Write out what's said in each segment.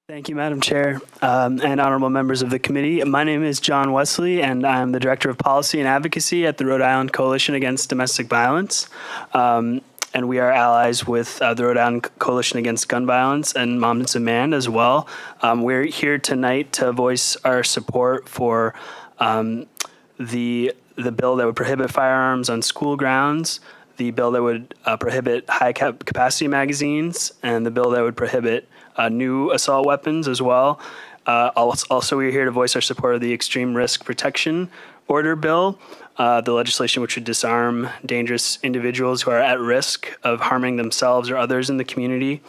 Thank you, Madam Chair, and honorable members of the committee. My name is John Wesley, and I'm the Director of Policy and Advocacy at the Rhode Island Coalition Against Domestic Violence. And we are allies with the Rhode Island Coalition Against Gun Violence and Moms in Demand as well. We're here tonight to voice our support for the bill that would prohibit firearms on school grounds, the bill that would prohibit high-capacity magazines, and the bill that would prohibit new assault weapons as well. Also, we're here to voice our support of the Extreme Risk Protection Order bill, the legislation which would disarm dangerous individuals who are at risk of harming themselves or others in the community,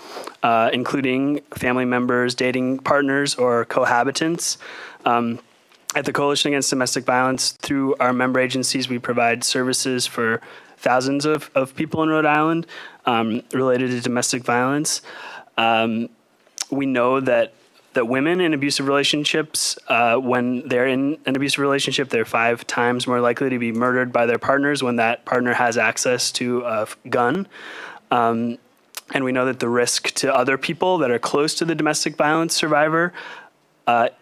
including family members, dating partners, or cohabitants. At the Coalition Against Domestic Violence, through our member agencies, we provide services for thousands of people in Rhode Island related to domestic violence. We know that women in abusive relationships, when they're in an abusive relationship, they're 5 times more likely to be murdered by their partners when that partner has access to a gun. And we know that the risk to other people that are close to the domestic violence survivor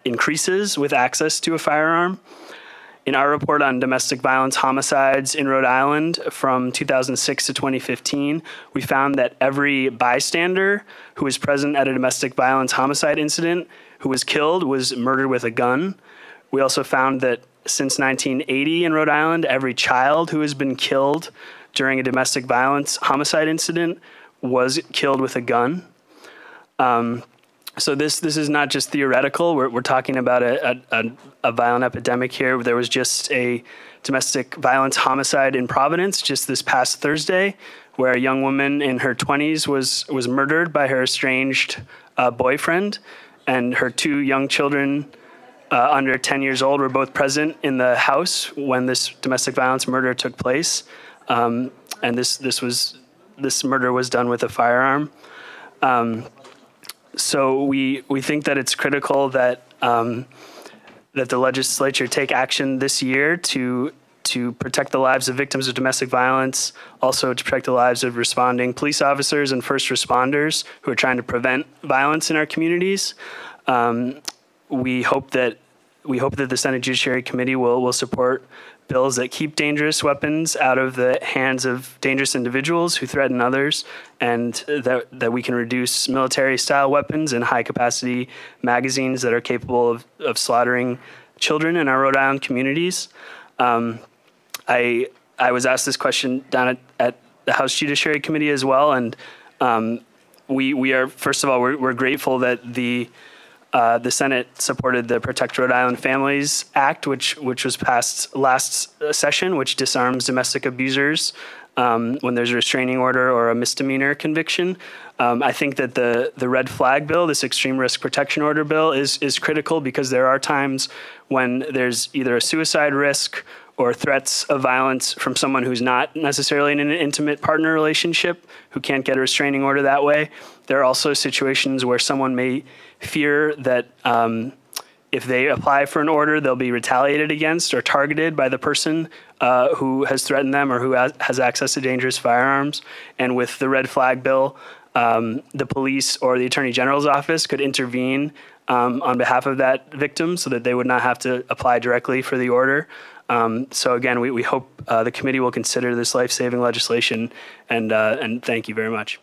increases with access to a firearm. In our report on domestic violence homicides in Rhode Island from 2006 to 2015, we found that every bystander who was present at a domestic violence homicide incident who was killed was murdered with a gun. We also found that since 1980 in Rhode Island, every child who has been killed during a domestic violence homicide incident was killed with a gun. So this is not just theoretical. We're talking about a violent epidemic here. There was just a domestic violence homicide in Providence just this past Thursday, where a young woman in her 20s was murdered by her estranged boyfriend, and her 2 young children under 10 years old were both present in the house when this domestic violence murder took place. And this murder was done with a firearm. So we think that it's critical that that the legislature take action this year to protect the lives of victims of domestic violence, also to protect the lives of responding police officers and first responders who are trying to prevent violence in our communities. We hope that the Senate Judiciary Committee will support bills that keep dangerous weapons out of the hands of dangerous individuals who threaten others, and that we can reduce military-style weapons and high-capacity magazines that are capable of slaughtering children in our Rhode Island communities. I was asked this question down at the House Judiciary Committee as well, and we are, first of all, we're grateful that the Senate supported the Protect Rhode Island Families Act, which was passed last session, which disarms domestic abusers when there's a restraining order or a misdemeanor conviction. I think that the red flag bill, this extreme risk protection order bill, is critical because there are times when there's either a suicide risk or threats of violence from someone who's not necessarily in an intimate partner relationship, who can't get a restraining order that way. There are also situations where someone may fear that if they apply for an order, they'll be retaliated against or targeted by the person who has threatened them or who has access to dangerous firearms. And with the red flag bill, the police or the Attorney General's office could intervene on behalf of that victim so that they would not have to apply directly for the order. So again, we hope the committee will consider this life-saving legislation, and thank you very much.